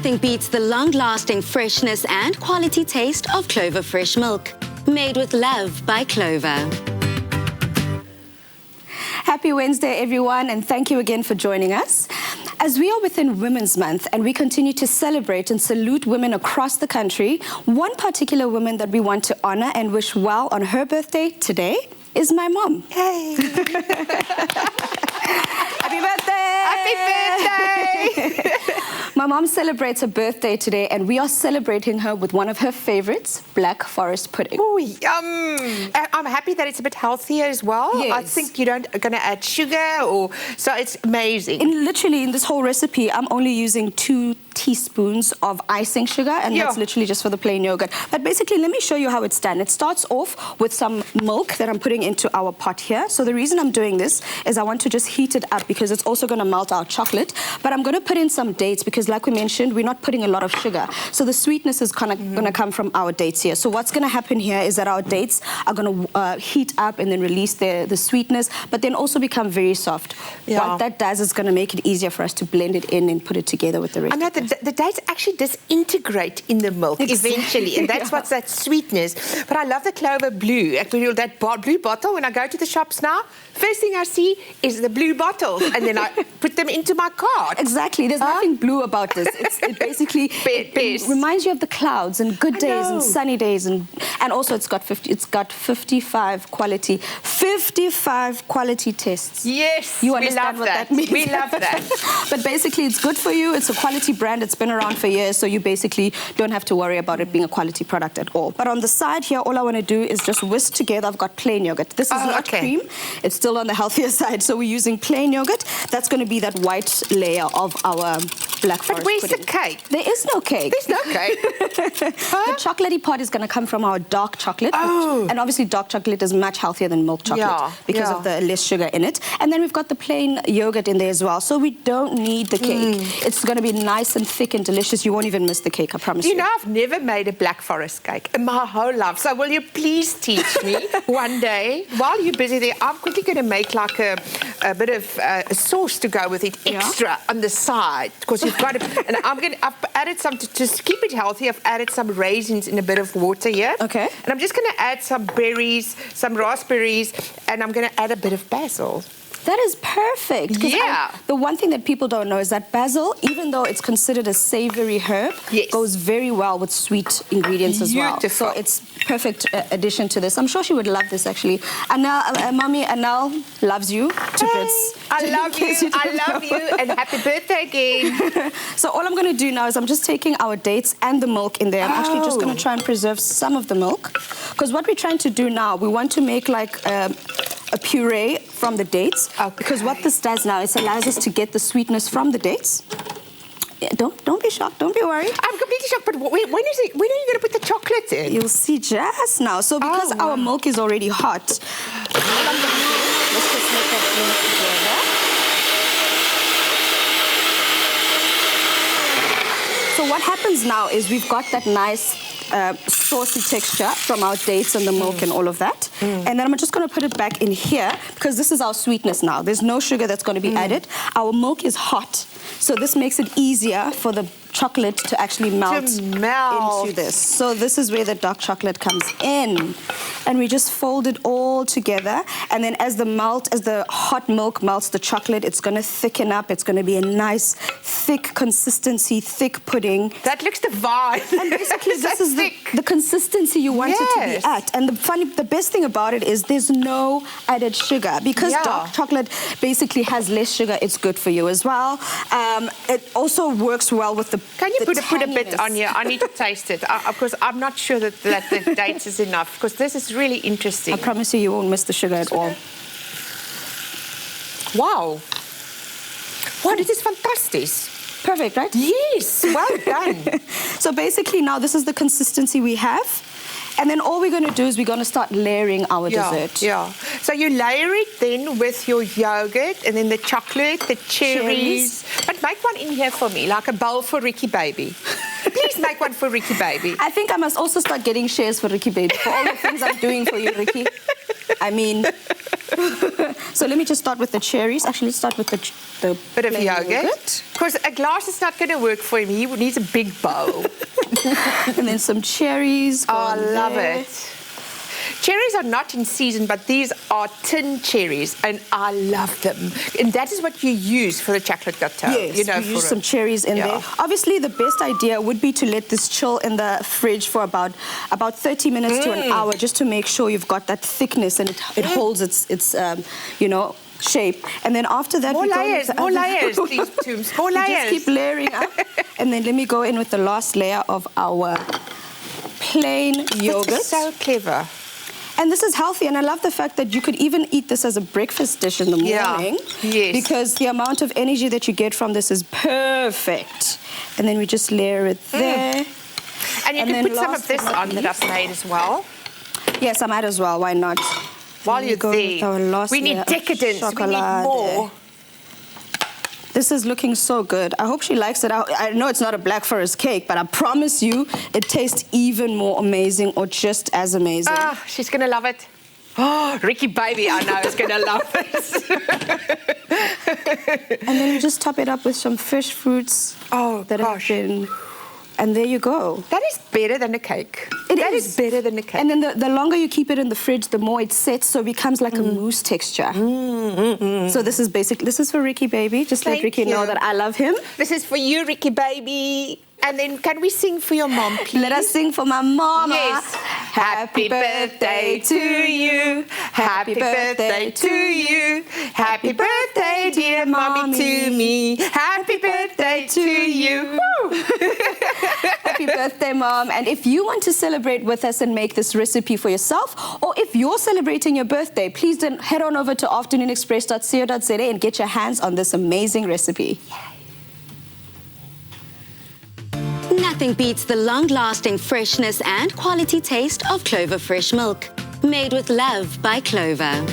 Nothing beats the long-lasting freshness and quality taste of Clover fresh milk. Made with love by Clover. Happy Wednesday, everyone, and thank you again for joining us. As we are within Women's Month and we continue to celebrate and salute women across the country, one particular woman that we want to honor and wish well on her birthday today is my mom. Hey! Happy birthday! Happy birthday! My mom celebrates her birthday today, and we are celebrating her with one of her favorites, Black Forest pudding. Oh, yum! I'm happy that it's a bit healthier as well. Yes. I think you don't going to add sugar, so it's amazing. Literally, in this whole recipe, I'm only using 2 teaspoons of icing sugar, and that's literally just for the plain yogurt. But basically, let me show you how it's done. It starts off with some milk that I'm putting into our pot here. So the reason I'm doing this is I want to just heat it up because it's also going to melt our chocolate. But I'm going to put in some dates because, like we mentioned, we're not putting a lot of sugar. So the sweetness is kind of going to come from our dates here. So what's going to happen here is that our dates are going to heat up and then release the sweetness, but then also become very soft. Yeah. What that does is going to make it easier for us to blend it in and put it together with the rest. I know the dates actually disintegrate in the milk eventually, and that's what's that sweetness. But I love the Clover blue. Actually, that blue bottle, when I go to the shops now, first thing I see is the blue bottles, and then I put them into my cart. Exactly. There's nothing blue about this. It basically it reminds you of the clouds and good days and sunny days, and also it's got 55 quality tests. Yes, you understand what that means. We love that. But basically, it's good for you. It's a quality brand. It's been around for years, so you basically don't have to worry about it being a quality product at all. But on the side here, all I want to do is just whisk together. I've got plain yogurt. This is not cream. It's still on the healthier side, so we're using plain yogurt. That's going to be that white layer of our Black Forest But where's pudding. the cake? There is no cake. There's no cake. The chocolatey part is going to come from our dark chocolate. And obviously dark chocolate is much healthier than milk chocolate because of the less sugar in it. And then we've got the plain yogurt in there as well. So we don't need the cake. It's going to be nice and thick and delicious. You won't even miss the cake, I promise you. You know, I've never made a Black Forest cake in my whole life. So will you please teach me one day? While you're busy there, I'm quickly going to make like a bit of sauce to go with it extra on the side, because you've got to. And I've added some to keep it healthy. I've added some raisins in a bit of water here. Okay. And I'm just going to add some berries, some raspberries, and I'm going to add a bit of basil. That is perfect. Yeah. The one thing that people don't know is that basil, even though it's considered a savory herb, goes very well with sweet ingredients as well. So it's perfect addition to this. I'm sure she would love this, actually. Mommy, Anel loves you to bits. I love you. I love you. And happy birthday again. So all I'm going to do now is I'm just taking our dates and the milk in there. I'm actually just going to try and preserve some of the milk. Because what we're trying to do now, we want to make like a puree from the dates. Because what this does now is allows us to get the sweetness from the dates. Yeah, don't be shocked. Don't be worried. I'm completely shocked. But when are you going to put the chocolate in? You'll see just now. So because our milk is already hot, let's just make that blend together. So what happens now is we've got that nice saucy texture from our dates and the milk and all of that. And then I'm just going to put it back in here because this is our sweetness now. There's no sugar that's going to be added. Our milk is hot, so this makes it easier for the chocolate to actually melt into this. So this is where the dark chocolate comes in. And we just fold it all together. And then as the hot milk melts the chocolate, it's going to thicken up. It's going to be a nice, thick consistency, thick pudding. That looks divine. And basically this is the consistency you want it to be at. And the best thing about it is there's no added sugar. Because dark chocolate basically has less sugar, it's good for you as well. It also works well with the Can you put a bit on here? I need to taste it. Of course, I'm not sure that the dates is enough, because this is really interesting. I promise you, you won't miss the sugar at all. Wow. Wow, this is fantastic. Perfect, right? Yes, well done. So basically now this is the consistency we have. And then all we're going to do is we're going to start layering our dessert. Yeah. So you layer it then with your yogurt and then the chocolate, the cherries. But make one in here for me, like a bowl for Ricky Baby. Please make one for Ricky Baby. I think I must also start getting shares for Ricky Baby for all the things I'm doing for you, Ricky. I mean, So let me just start with the cherries. Actually, let's start with the Bit of plain yogurt. Of course, a glass is not going to work for him. He needs a big bowl. And then some cherries. Oh, I love it. Cherries are not in season, but these are tin cherries, and I love them. And that is what you use for the chocolate gâteau. Yes, you know, use some cherries in there. Obviously, the best idea would be to let this chill in the fridge for about 30 minutes to an hour, just to make sure you've got that thickness and it holds its you know, shape. And then after that, more layers, please, Tooms, more layers. Just keep layering up. And then let me go in with the last layer of our plain yogurt. This is so clever. And this is healthy, and I love the fact that you could even eat this as a breakfast dish in the morning. Yes. Because the amount of energy that you get from this is perfect. And then we just layer it there. And you can put some of this on that I've made as well. Yes, I might as well. Why not? While you're there, we need decadence. We need more. This is looking so good. I hope she likes it. I know it's not a Black Forest cake, but I promise you it tastes even more amazing or just as amazing. Ah, she's going to love it. Oh, Ricky baby, I know is going to love it. And then you just top it up with some fresh fruits. Oh, that have been... And there you go. That is better than a cake. That is better than a cake. And then the longer you keep it in the fridge, the more it sets, so it becomes like a mousse texture. So this is for Ricky baby. Just let Ricky know that I love him. This is for you, Ricky baby. And then can we sing for your mom, please? Let us sing for my mama. Yes. Happy birthday to you. Happy birthday to you. Happy birthday, dear mommy Tumi. Happy birthday to you. Happy birthday, Mom. And if you want to celebrate with us and make this recipe for yourself, or if you're celebrating your birthday, please then head on over to afternoonexpress.co.za and get your hands on this amazing recipe. Nothing beats the long-lasting freshness and quality taste of Clover fresh milk. Made with love by Clover.